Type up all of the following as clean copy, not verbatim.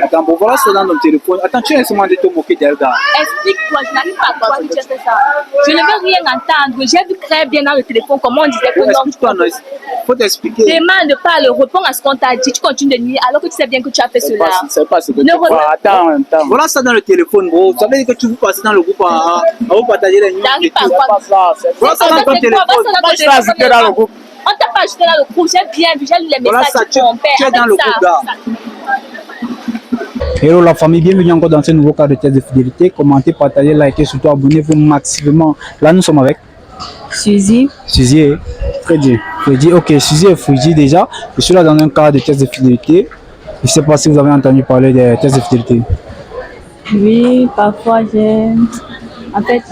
Attends, bon, voilà, c'est dans ton téléphone. Attends, tu as essayé de te moquer d'elle, gars. Explique-toi, je n'arrive pas à croire que tu as fait ça. Je ne veux rien entendre. J'ai vu très bien dans le téléphone comment on disait que non. Explique-toi, non. Faut t'expliquer. Demande pas, le réponds à ce qu'on t'a dit. Tu continues de nier alors que tu sais bien que tu as fait cela. C'est pas ce que tu attends. Voilà ça dans le téléphone, bro. Ça veut dire que tu vous passez dans le groupe à vous partager les news. J'arrive pas à croire. Voilà ça dans ton téléphone. Moi, je t'ai ajouté dans le groupe. On t'a pas ajouté dans le groupe. J'ai bien vu, j'ai lu les messages de ton père. Tu es dans le groupe, gars. Hello la famille, bienvenue encore dans ce nouveau cas de test de fidélité. Commentez, partagez, likez, surtout abonnez-vous maximum. Là nous sommes avec Suzy. Suzy et Freddy. Ok, Suzy et Freddy déjà. Je suis là dans un cas de test de fidélité. Je ne sais pas si vous avez entendu parler des tests de fidélité. Oui, parfois j'ai... En fait,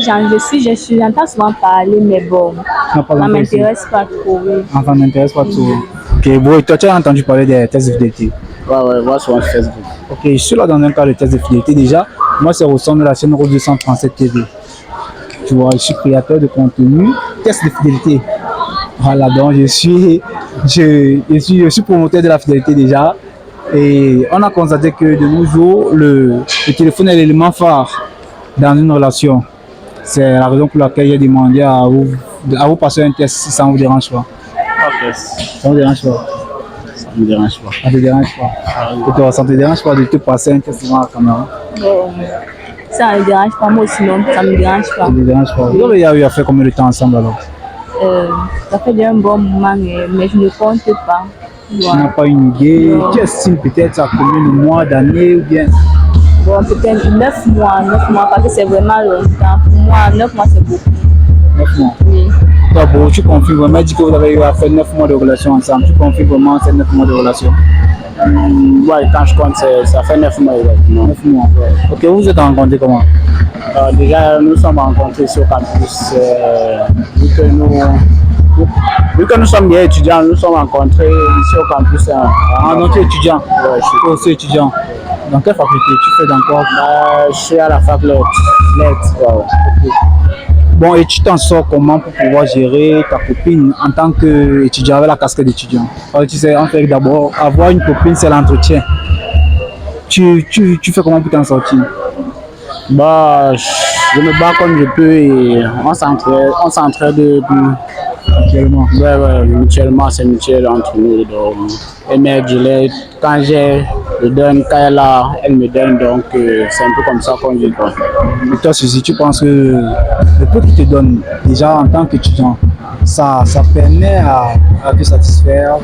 j'entends souvent parler, mais bon, ça ne m'intéresse pas trop. Oui. Ah, ça ne m'intéresse pas trop. Ok, bon, et toi, tu as entendu parler des tests de fidélité? Ouais, moi sur Facebook. Ok, je suis là dans un cas de test de fidélité déjà. Moi, c'est au sein de la chaîne Rose 237 TV. Tu vois, je suis créateur de contenu, test de fidélité. Voilà, donc je suis promoteur de la fidélité déjà. Et on a constaté que de nos jours, le téléphone est l'élément phare dans une relation. C'est la raison pour laquelle j'ai demandé à vous passer un test si ça ne vous dérange pas. Ok. Ça ne vous dérange pas? Ça ne me dérange pas. Ça ne te dérange pas? Et toi, ça ne te dérange pas de te passer un test devant la caméra? Ça ne me dérange pas, moi aussi non, ça ne me dérange pas. Ça ne me dérange pas. Vous avez eu à faire combien de temps ensemble alors? Ça fait déjà un bon moment, mais je ne compte pas. Tu n'as pas une idée? Non. Tu estimes peut-être à combien de mois, d'années ou bien? Bon, peut-être 9 mois, parce que c'est vraiment longtemps. Pour moi, 9 mois, c'est beaucoup. 9 mois? Oui. Toi, bon, tu confirmes vraiment, dit que vous avez eu à faire 9 mois de relation ensemble. Tu confirmes vraiment ces 9 mois de relation? Ouais, quand je compte, ça fait 9 mois. 9 mois. Ok, vous vous êtes rencontrés comment? Déjà, nous sommes rencontrés sur campus. Vu que nous sommes bien étudiants, nous sommes rencontrés ici au campus. Ah, donc tu es étudiant? Ouais, je suis aussi étudiant. Dans quelle faculté? Tu fais dans quoi? Je suis à la fac lettres. Ouais. Okay. Bon, et tu t'en sors comment pour pouvoir gérer ta copine en tant qu'étudiant avec la casquette d'étudiant? Tu sais, en fait, d'abord, avoir une copine, c'est l'entretien. Tu fais comment pour t'en sortir? Bah, je me bats comme je peux et on s'entraide mutuellement. Ouais, mutuellement, c'est mutuel entre nous. Donc, elle m'aide, je l'aide. Quand j'ai, je donne. Quand elle a, elle me donne. Donc, c'est un peu comme ça qu'on vit, quoi. Et toi, Suzy, tu penses que le peu qu'il te donne, déjà en tant qu'étudiant, ça permet à te satisfaire?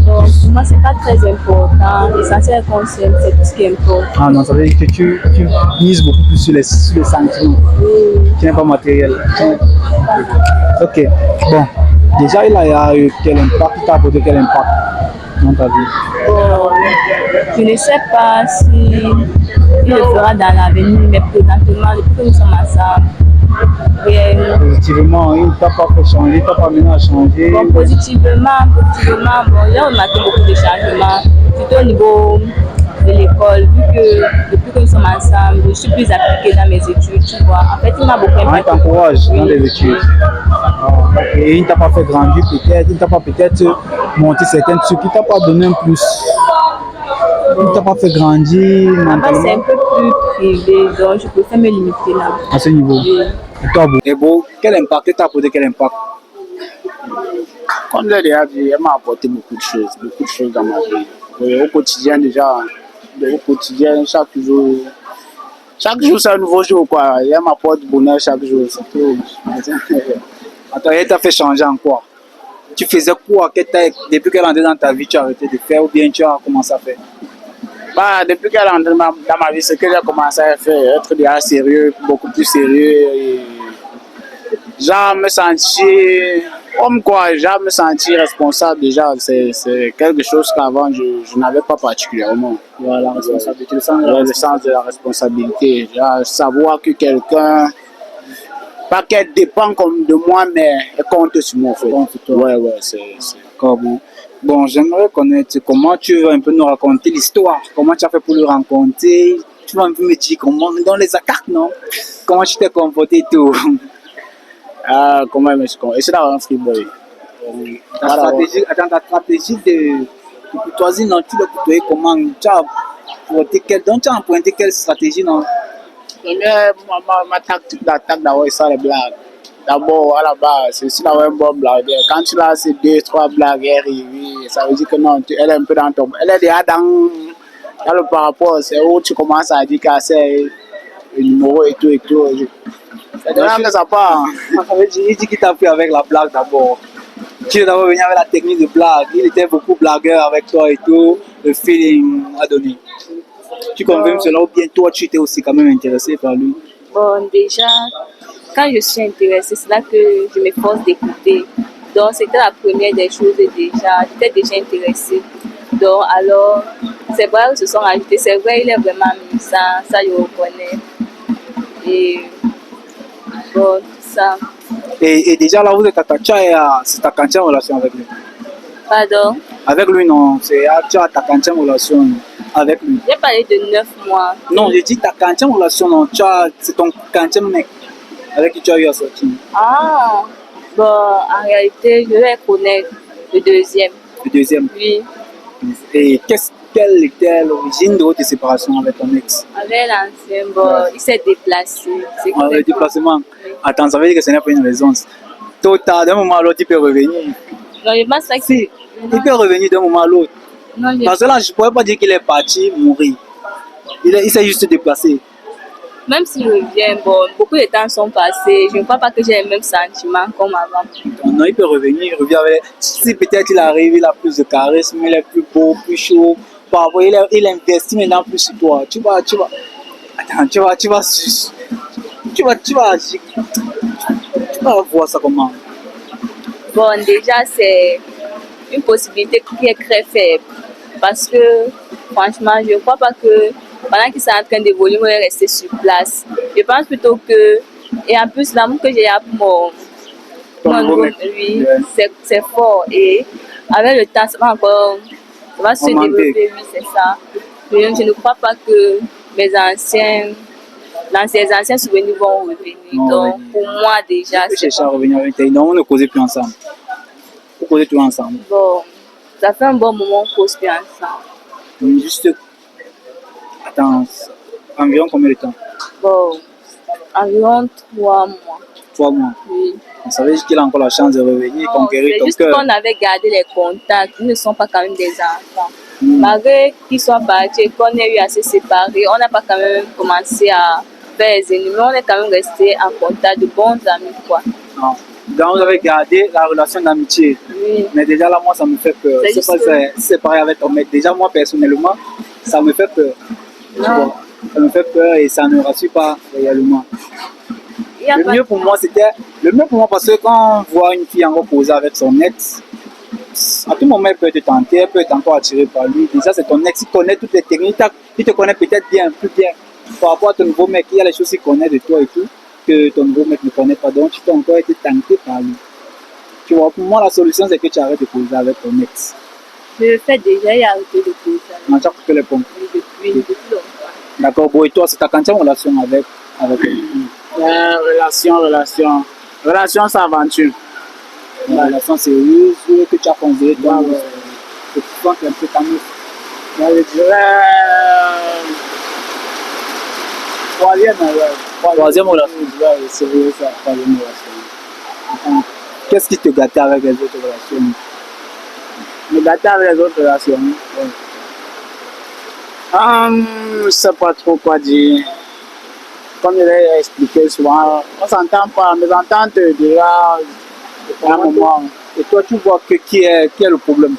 Bon, pour moi, c'est pas très important. L'essentiel qu'on s'aime, c'est tout ce qui importe. Ah non, ça veut dire que tu mises beaucoup plus sur les sentiments. Oui. Qui n'est pas matériel. Ok. Bon, déjà, il a eu quel impact? Il t'a apporté quel impact dans ta vie? Bon, je ne sais pas si il le fera dans l'avenir, mais présentement, depuis que nous sommes ensemble, positivement, il ne t'a pas fait changer, il ne t'a pas mené à changer. Bon, positivement, bon, j'ai remarqué beaucoup de changements, surtout au niveau de l'école, vu que depuis que nous sommes ensemble, je suis plus appliquée dans mes études, tu vois. En fait, il m'a beaucoup impacté. Il t'encourage dans les études. Et il ne t'a pas fait grandir peut-être, il ne t'a pas peut-être monté certains trucs, il ne t'a pas donné un plus. Il ne t'a pas fait grandir mentalement. C'est un peu plus privé, donc je préfère me limiter là. À ce niveau. Oui. Et toi, Beau, quel impact t'a apporté, quel impact? Comme je l'ai dit, elle m'a apporté beaucoup de choses dans ma vie. Et au quotidien déjà, chaque jour c'est un nouveau jour, quoi. Elle m'apporte bonheur chaque jour, c'est tout. Attends, elle t'a fait changer en quoi? Tu faisais quoi depuis qu'elle est entrée dans ta vie, tu as arrêté de faire ou bien tu as commencé à faire? Bah, depuis qu'elle est entrée dans ma vie, c'est que j'ai commencé à faire, être déjà sérieux, beaucoup plus sérieux. Et genre me sentir comme quoi, genre me sentir responsable déjà, c'est quelque chose qu'avant je n'avais pas particulièrement. Voilà, la responsabilité, le sens de la responsabilité. Genre, savoir que quelqu'un, pas qu'elle dépend comme de moi, mais elle compte sur moi en fait. Ouais, c'est bon. Bon, j'aimerais connaître comment tu veux un peu nous raconter l'histoire. Comment tu as fait pour le rencontrer? Tu vas un peu me dire comment, dans les cartes, non? Comment tu t'es comporté et tout? Comment je me suis comporté? Et c'est dans un freeboy. Ta stratégie courtoisie, non, tu l'as côtoyé comment? Tu as emprunté quelle stratégie, non? Ma tactique d'attaque d'abord, c'est les blagues. D'abord, à la base, c'est si tu as un bon blagueur. Quand tu as ces 2-3 blagues arrivées, ça veut dire que non, elle est un peu dans ton. Elle est déjà dans le par rapport, c'est où tu commences à dire qu'elle c'est le numéro et tout et tout. C'est déjà que ça part. Il dit qu'il t'a pris avec la blague d'abord. Tu es d'abord venu avec la technique de blague. Il était beaucoup blagueur avec toi et tout. Le feeling a donné. Tu confirmes cela ou bien toi tu étais aussi quand même intéressé par lui? Bon, déjà, quand je suis intéressée, c'est là que je m'efforce d'écouter. Donc, c'était la première des choses déjà. J'étais déjà intéressée. Donc, alors, c'est vrai qu'ils se sont rajoutés. C'est vrai, il est vraiment amusant. Ça, je reconnais. Et bon, tout ça. Et déjà là, vous êtes c'est ta quantième relation avec lui? Pardon? Avec lui, non. Tu as ta quantième relation avec lui? J'ai parlé de 9 mois. Non, j'ai dit ta quantième relation, non. C'est ton quantième mec avec qui tu as eu à sortir. Ah, bon, en réalité, je vais connaître le deuxième. Le deuxième? Oui. Et quelle était l'origine de votre séparation avec ton ex? Avec l'ancien, bon, il s'est déplacé. Le déplacement? Oui. Attends, ça veut dire que ce n'est pas une raison. Tôt tard, d'un moment à l'autre, il peut revenir. Non, je pense que Si, il peut revenir d'un moment à l'autre. Non, Parce que là, je ne pourrais pas dire qu'il est parti mourir. Il s'est juste déplacé. même s'il revient, bon, beaucoup de temps sont passés. Je ne crois pas que j'ai les mêmes sentiments comme avant. Non, il peut revenir, il revient avec. Si peut-être il arrive, il a plus de charisme, il est plus beau, plus chaud. Il investit maintenant plus sur toi. Attends, tu vas voir ça comment? Bon, déjà, c'est une possibilité qui est très faible. Parce que, franchement, je ne crois pas que pendant qu'il est en train d'évoluer, on va rester sur place. Je pense plutôt que, et en plus, l'amour que j'ai pour mon nouveau, lui, c'est fort. Et avec le temps, ça va se développer, oui, c'est ça. Je ne crois pas que mes anciens souvenirs vont revenir. Non, donc, oui. pour moi, déjà, Je cherche à revenir avec toi. Non, on ne causait plus ensemble. Vous causez toujours ensemble. bon, ça fait un bon moment qu'on cause plus ensemble. Juste. Attends, environ combien de temps? Bon, environ 3 mois. 3 mois. Oui. Ça veut dire qu'il a encore la chance de revenir, conquérir C'est ton juste cœur. qu'on avait gardé les contacts. Ils ne sont pas quand même des enfants. Malgré qu'ils soient partis, qu'on ait eu à se séparer, on n'a pas quand même commencé à faire les ennemis. On est quand même resté en contact, de bons amis, quoi. Non. Donc vous avez gardé la relation d'amitié. Oui. Mais déjà là, moi, ça me fait peur. C'est Je sais pas juste si c'est pareil avec ton mec. Déjà, moi, personnellement, ça me fait peur. Tu Non. vois, ça me fait peur et ça ne rassure pas réellement. Il y a Le pas- mieux pour moi, parce que quand on voit une fille encore posée avec son ex, à tout moment, elle peut te tenter, elle peut être encore attirée par lui. Déjà, c'est ton ex, il connaît toutes les techniques, il te connaît peut-être bien, plus bien. Par rapport à ton nouveau mec, il y a les choses qu'il connaît de toi et tout, que ton nouveau mec ne connaît pas. Donc, tu peux encore être tenté par lui. Tu vois, pour moi, la solution, c'est que tu arrêtes de poser avec ton ex. Je le fais déjà, il a arrêté de poser. On chaque que les pompes. Depuis longtemps. D'accord, bon, et toi, c'est ta quantième relation avec elle? Relation, c'est aventure. Une relation sérieuse que tu as considérée, toi, que tu sens un peu ta meuf. Je dirais troisième relation. Ouais, c'est vrai, ça, troisième relation. Qu'est-ce qui te gâtait avec les autres relations? Me gâter avec les autres relations. Je ne sais pas trop quoi dire. Comme je l'ai expliqué souvent, on s'entend pas. Mes ententes déjà, à un moment. Et toi, tu vois que qui est le problème?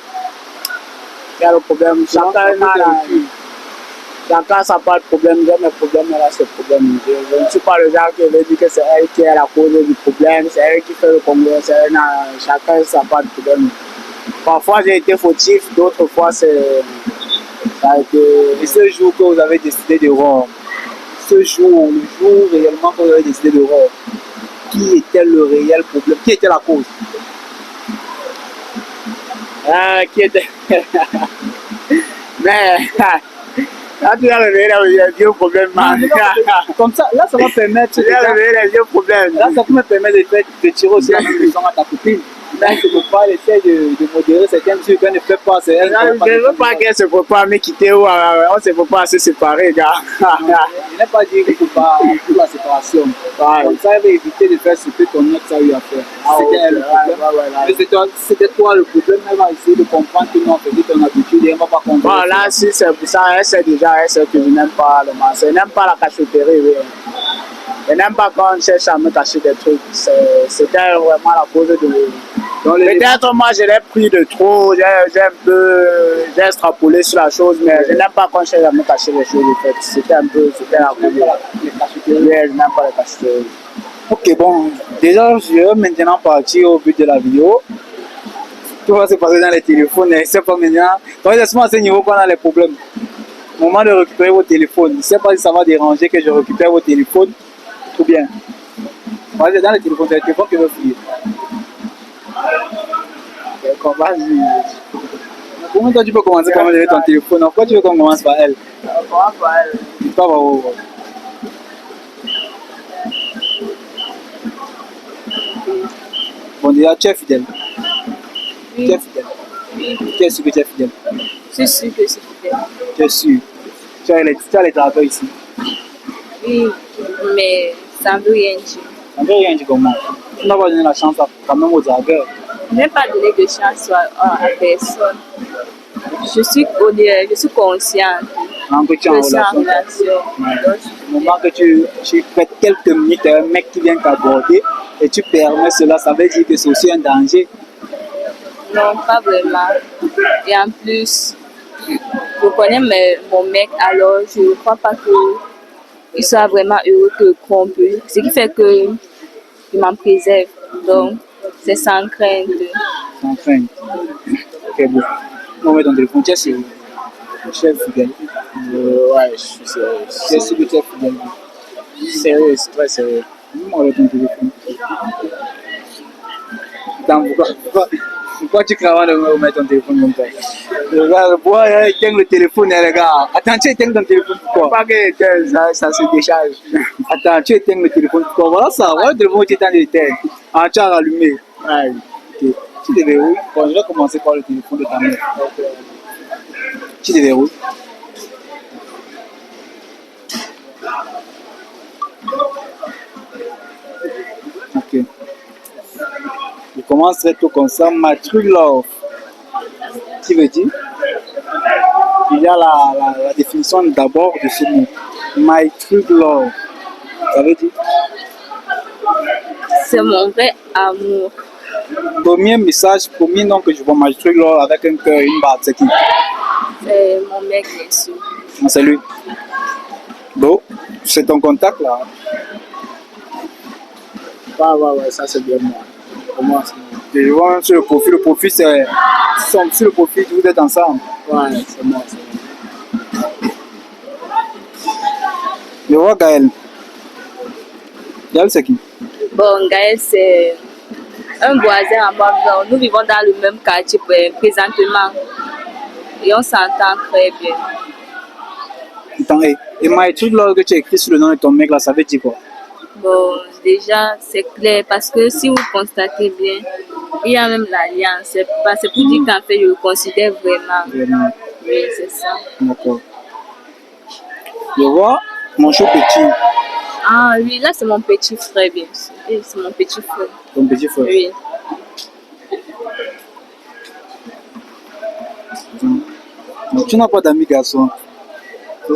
Il y a le problème. Chacun ça pas de problème. J'ai mes problèmes, elle a ses problèmes. Je ne suis pas le genre qui veut dire que c'est elle qui est la cause du problème, c'est elle qui fait le Congo. Chacun ça pas de problème. Parfois j'ai été fautif, d'autres fois ça a été. Et ce jour que vous avez décidé de rompre, le jour réellement que vous avez décidé de rompre, qui était le réel problème? Qui était la cause? Qui était. Mais. Là, tu as réveillé les vieux problèmes. Comme ça, là, ça va permettre. Tu as réveillé les vieux problèmes. Là, ça peut me permettre de tirer aussi la même leçon à ta copine. Là, je ne peux pas essayer de modérer certaines trucs qu'elle ne fait pas. Je ne veux pas qu'elle se prépare à me quitter ou on se prépare à se séparer, gars. Je n'ai pas dit qu'il ne faut pas pour la séparation. Comme ça, elle va éviter de faire ce que ton ex a eu à faire. C'était elle le problème. Mais c'était toi le problème. Elle va essayer de comprendre que non, c'est ton habitude et elle ne va pas comprendre. Bon, là, si c'est pour ça, elle sait déjà, elle sait que je n'aime pas le mensonge. Elle n'aime pas la cachotterie. Oui. Elle n'aime pas quand on cherche à me cacher des trucs. C'était vraiment la cause de... Peut-être moi je l'ai pris de trop, j'ai extrapolé sur la chose, mais je n'aime pas quand je cherche à me cacher les choses. En fait. C'était la cause de les cachotteries. Je n'aime pas les cachotteries. Ok, bon, déjà je vais maintenant partir au but de la vidéo. Tout va se passer dans les téléphones, je ne sais pas maintenant. Donc laisse-moi à ce niveau qu'on a les problèmes. Moment de récupérer vos téléphones. Je ne sais pas si ça va déranger que je récupère vos téléphones ou bien. Vas-y, dans les téléphones, c'est le téléphone que je veux fouiller. Comment toi tu peux commencer par me donner ton téléphone? Pourquoi tu veux qu'on commence par elle? On commence par elle. Pas par où? Bon, déjà, tu es fidèle. Oui. Tu es fidèle. Oui. Tu es sûr que tu es fidèle. Je suis sûr que c'est fidèle. Tu es sûr. Tu as les drapeaux ici. Oui, mais ça ne veut rien dire. Ça ne veut rien dire comment. Tu n'as pas donné la chance quand même aux dragueurs. Je n'ai pas donné de chance à personne. Je suis consciente Donc, tu es en que c'est en relation. relation. Au moment que tu fais quelques minutes à un mec qui vient t'aborder et tu permets cela, ça veut dire que c'est aussi un danger. Non, pas vraiment. Et en plus, je connais mon mec, alors je ne crois pas qu'il soit vraiment heureux que trompé. Ce qui fait qu'il m'en préserve. Donc, c'est sans crainte. Sans crainte. Ok, bon. On met ton téléphone, tu es sérieux. Tu es fidèle. Ouais, je suis sérieux. Tu es sûr que tu es fidèle. Sérieux, c'est très sérieux. On met ton téléphone. Attends, pourquoi tu crains de me mettre ton téléphone comme ça? Le gars, il éteint le téléphone, les gars. Attends, tu éteins ton téléphone pourquoi? Pas que ça se décharge. Attends, tu éteins le téléphone pourquoi? Voilà ça, voilà le téléphone qui est en d'éteindre. Ah, tu as rallumé. Ouais. Ok. Tu déverrouilles. Bon, je vais commencer par le téléphone de ta mère. Tu déverrouilles. Ok. Je commencerai tout comme ça. My true love. Qui veut dire? Il y a la définition d'abord de ce mot. My true love. Ça veut dire? C'est mon vrai amour. Premier message, premier nom que je vois, My true love avec un cœur et une barre, c'est qui? C'est mon mec, bien sûr. C'est lui. Bon, c'est ton contact là. Ouais, ça c'est bien moi. Pour moi, c'est moi. Je vois même sur le profil. Le profil, c'est. Sur le profil, vous êtes ensemble. Ouais, c'est moi, c'est moi. Je vois Gaël. Gaël, c'est qui? Bon, Gaël, c'est un voisin à moi. Nous vivons dans le même quartier présentement. Et on s'entend très bien. Attends, et My True Love que tu as écrit sur le nom de ton mec là, ça veut dire quoi? Bon, déjà, c'est clair parce que si vous constatez bien, il y a même l'alliance. C'est pour dire qu'en fait, je le considère vraiment. Vraiment. Oui, c'est ça. D'accord. Je vois mon chou petit, Ah oui, là, c'est mon petit frère, bien sûr. Oui, c'est mon petit frère. ton petit frère. Oui. Donc, tu n'as pas d'amis garçons.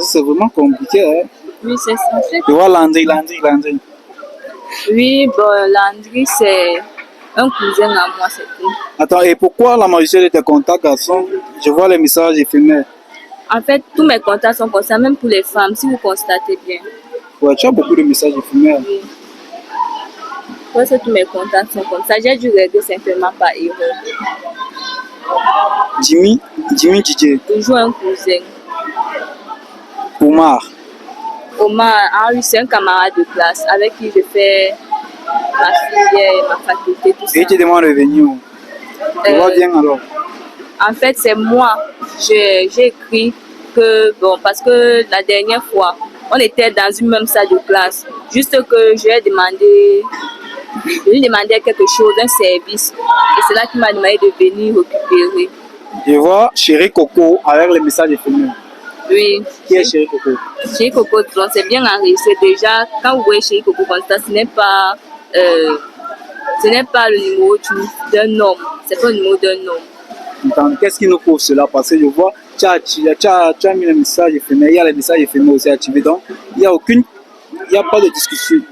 C'est vraiment compliqué. Hein? Oui, c'est ça. Je vois Landry. Oui, bon, Landry, c'est un cousin à moi, c'est tout. Attends, et pourquoi la majorité de tes contacts garçons, je vois les messages éphémères? En fait, tous mes contacts sont comme ça, même pour les femmes, si vous constatez bien. Ouais, tu as beaucoup de messages éphémères. Oui. Parce que tous mes contacts sont comme ça. J'ai dû régler simplement par erreur. Jimmy DJ, Toujours un cousin. Omar. Omar, ah oui, c'est un camarade de classe avec qui je fais ma filière, ma faculté, tout ça. Et tu demandes de venir. Tu vois bien alors. En fait, c'est moi. J'ai écrit que, bon, parce que la dernière fois, on était dans une même salle de classe. Juste que je lui ai demandé de lui demander quelque chose, un service. Et c'est là qu'il m'a demandé de venir récupérer. Je vois Chéri Coco avec les messages éphémères. Oui. Qui est Chéri Coco? Chéri Coco, donc c'est bien enregistré. Déjà, quand vous voyez Chéri Coco comme ça, ce n'est pas le numéro d'un homme. C'est pas le numéro d'un homme. Attends, qu'est-ce qui nous prouve cela? Parce que je vois, tu as mis le message éphémère, il y a les messages éphémères aussi activés. Donc, il n'y a pas de discussion.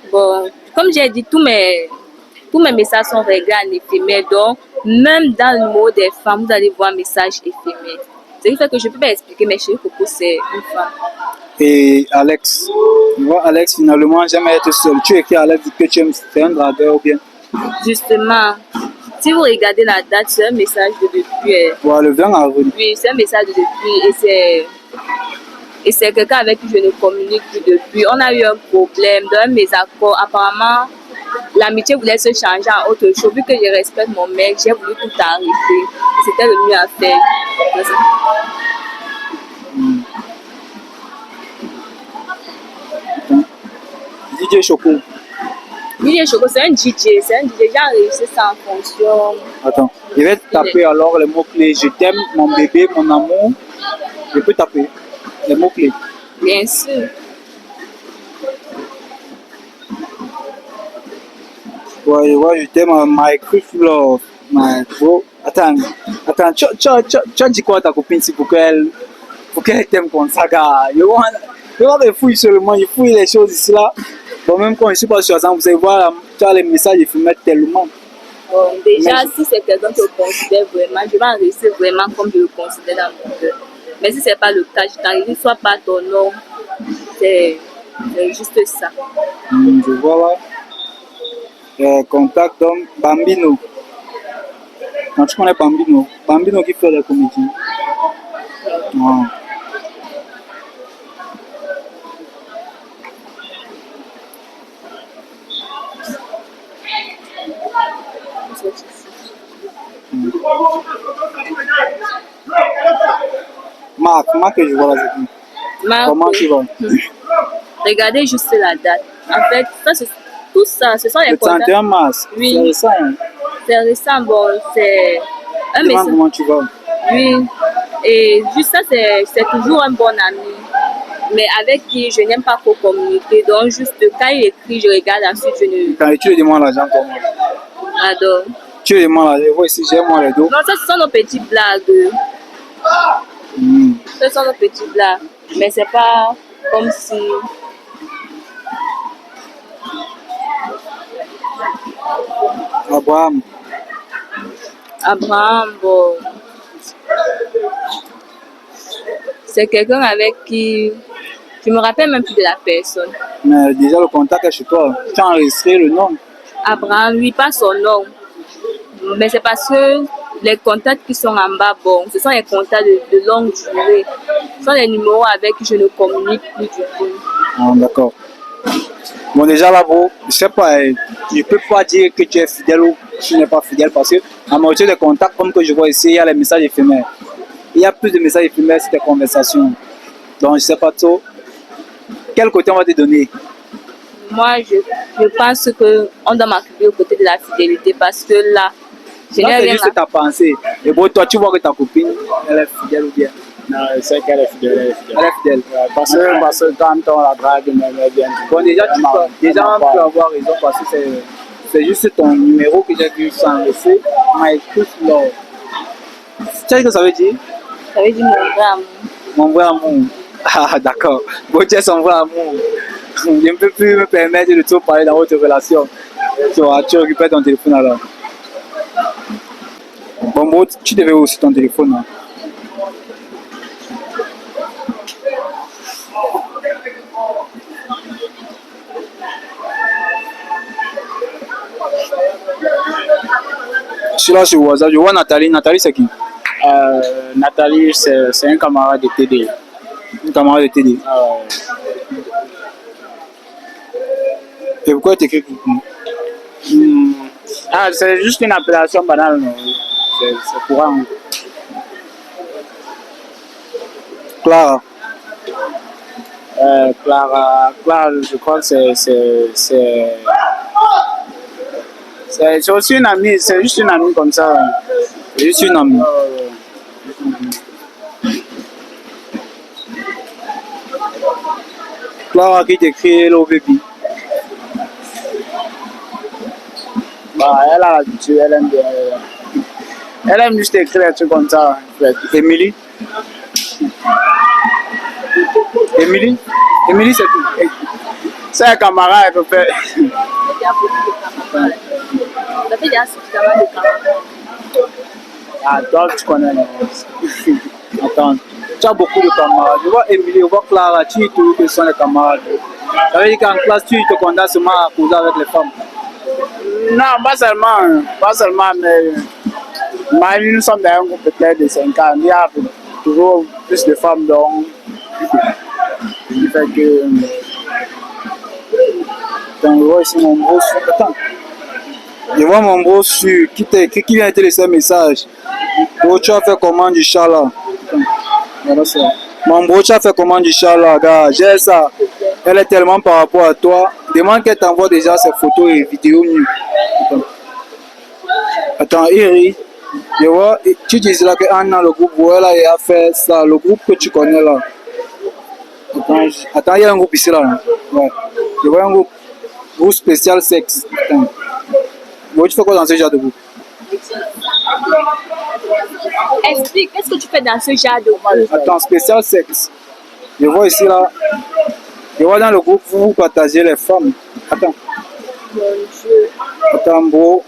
Bon, comme j'ai dit, tous mes messages sont réglés en éphémère. Donc, même dans le numéro des femmes, vous allez voir un message éphémère. Ce qui fait que je ne peux pas expliquer, mais Chéri Coco, c'est une femme. Et Alex, tu vois, Alex, finalement, j'aime être seul. Tu écris à Alex que tu aimes, c'est un dragueur ou bien? Justement, si vous regardez la date, c'est un message de depuis. Ouais, le 20 avril. Oui, c'est un message de depuis et c'est quelqu'un avec qui je ne communique plus depuis. On a eu un problème, un mésaccord. Apparemment, l'amitié voulait se changer en autre chose. Vu que je respecte mon mec, j'ai voulu tout arrêter. C'était le mieux à faire. DJ Choco. DJ Choco, c'est un DJ. J'ai enregistré ça en fonction. Attends, je vais taper alors les mots-clés. Je t'aime, mon bébé, mon amour. Je peux taper les mots-clés. Bien sûr. Ouais, je t'aime, my Christ love, my bro. Attends, tu as dit quoi à ta copine si pour qu'elle t'aime comme ça, gars? Je vois des fouilles seulement, il fouille les choses ici là. Bon, même quand je ne suis pas sur ça, vous allez voir, tu as les messages éphémères tellement. Bon, déjà, si c'est quelqu'un que je considère vraiment, je vais enregistrer vraiment comme je le considère dans mon cœur. Mais si ce n'est pas le cas, je t'enregistre soit pas ton nom. C'est juste ça. Je vois là. Contact homme Bambino. Quand tu connais Bambino, Bambino qui fait la comédie. Wow. Marc que je vois là, c'est Marc, comment tu vas? Regardez juste la date. En fait, tout ça, ce sont les le 31 mars. Oui. C'est récent. Hein? C'est récent, bon, c'est un message. Comment tu vas? Oui. Et juste ça, c'est toujours un bon ami. Mais avec qui je n'aime pas trop communiquer. Donc, juste quand il écrit, je regarde ensuite, je ne. Quand tu lui demandes l'argent, comment? Adore. Tu lui demandes l'argent, moi ici, j'ai moi les dos. Non, ça, ce sont nos petites blagues. Ce sont nos petites blagues. Mais c'est pas comme si. Abraham, bon. C'est quelqu'un avec qui. Je me rappelle même plus de la personne. Mais déjà, le contact est chez toi. Tu as enregistré le nom. Abraham, lui, pas son nom. Mais c'est parce que les contacts qui sont en bas, bon, ce sont les contacts de longue durée. Ce sont les numéros avec qui je ne communique plus du tout. Ah, d'accord. Bon, déjà là, bro, je sais pas, je peux pas dire que tu es fidèle ou tu n'es pas fidèle parce que en majorité des contacts, comme que je vois ici, il y a les messages éphémères. Il y a plus de messages éphémères sur tes conversations. Donc, je sais pas trop. Quel côté on va te donner? Moi, je pense qu'on doit m'accueillir au côté de la fidélité parce que là, je n'ai C'est rien juste ta pensée. Et bon, toi, tu vois que ta copine, elle est fidèle ou bien? Non, c'est qu'elle est fidèle. Elle est fidèle. Ouais, parce que quand on la drague, elle vient. Bon, déjà, on peut avoir raison parce que c'est juste ton numéro que j'ai vu s'enregistrer. My Christ love. Tu sais ce que ça veut dire? Ça veut dire mon vrai amour. Mon vrai amour. Ah, d'accord. Bon, tu es son vrai amour. Je ne peux plus me permettre de trop parler dans votre relation. Tu récupères ton téléphone alors. Bon, tu devais aussi ton téléphone. Hein. Je suis là sur WhatsApp, je vois Nathalie. Nathalie, c'est qui? Nathalie, c'est un camarade de TD. Un camarade de TD. Et pourquoi tu écris coucou? Ah, c'est juste une appellation banale, non? C'est courant. Clara. Clara, je crois que c'est aussi une amie, c'est juste une amie comme ça. C'est juste une amie. Clara qui t'écrit Hello Baby. Bah, elle a l'habitude, elle aime bien. Elle aime juste écrire des trucs comme ça. En fait. Émilie. Émilie, c'est qui? C'est un camarade, en fait. Il y a beaucoup de camarades. Ça fait déjà suffisamment de camarades. Ah, toi, tu connais. Attends, tu as beaucoup de camarades. Je vois Émilie, je vois Clara, tu dis toujours que ce sont les camarades. Ça veut dire qu'en classe, tu te condamnes seulement à causer avec les femmes. Non, pas seulement, mais nous sommes dans un groupe peut-être de 5 ans. Il y a toujours plus de femmes, donc. Il fait que. Donc, je vois ici mon bro sur. Attends. Je vois mon bro sur qui vient te laisser un message. Bro, tu as fait comment du chat là? Voilà ça. Mon bro, tu as fait comment du chat là, gars? J'ai ça. Elle est tellement par rapport à toi. Demande qu'elle t'envoie déjà ses photos et vidéos nues. Attends, Iri. Je vois, tu disais là qu'Anna, le groupe, voilà, il a fait ça. Le groupe que tu connais là. Attends, il y a un groupe ici là. Ouais. Je vois un groupe spécial sexe. Attends. Tu fais quoi dans ce genre de groupe? Explique, qu'est-ce que tu fais dans ce genre de groupe? Attends, spécial sexe. Je vois ici là. Je vois dans le groupe, vous partagez les femmes. Attends. Mon Dieu. Attends, bro.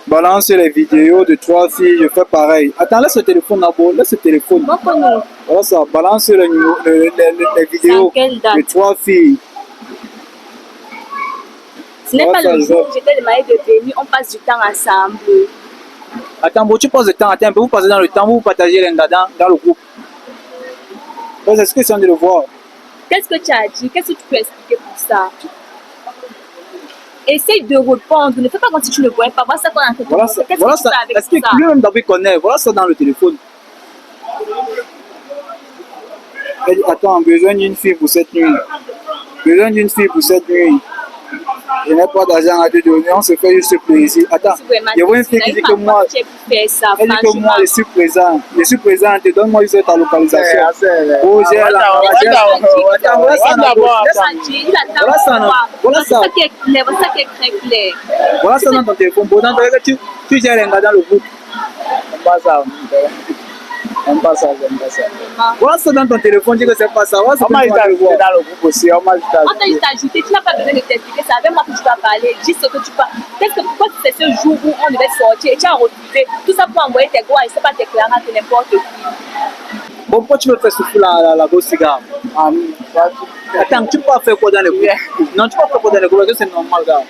Balance les vidéos de 3 filles, je fais pareil. Attends, laisse le téléphone là, bro. Laisse le téléphone. Voilà ça, balance les vidéos de 3 filles. Ce n'est pas le jour où j'étais demandé de venir, on passe du temps ensemble. Attends, bro, tu passes le temps, attends, vous passez dans le temps, vous partagez les gars dans le groupe. C'est ce que c'est de le voir. Qu'est-ce que tu as dit? Qu'est-ce que tu peux expliquer pour ça? Essaye de répondre, ne fais pas comme si tu ne voyais pas. Voilà ça qu'on a fait. Voilà ça. Qu'est-ce Voilà que tu ça. fais avec Est-ce que ça? lui-même David connaît? Voilà ça dans le téléphone. Elle dit, attends, besoin d'une fille pour cette nuit. Besoin d'une fille pour cette nuit. Je n'ai pas d'argent à te donner, on se fait juste plaisir. Attends, il y a une fille qui dit que moi, elle dit que moi je suis présent. Je suis présent, te donne-moi juste ta localisation. Oh, j'ai la. Voilà ça. Voilà ça. Ça qui est clair, ça qui est très clair. Voilà ça dans ton téléphone. Bon, tu gères les gars dans le groupe. J'aime pas ça. Voilà ça dans ton téléphone, dis que c'est pas ça. Voilà ça. On m'a juste ajouté dans le groupe aussi. On m'a juste On t'a juste ajouté, tu n'as pas besoin de t'expliquer, c'est avec moi que tu vas parler, dis ce que tu parles. Peut-être que pourquoi c'est ce jour où on devait sortir et tu as refusé, tout ça pour envoyer tes gars et c'est pas déclaré que n'importe qui. Bon, pourquoi tu veux faire souffler la grosse cigare? Attends, tu peux pas faire quoi dans le groupe? Non, tu peux pas faire quoi dans le groupe, c'est normal, gars.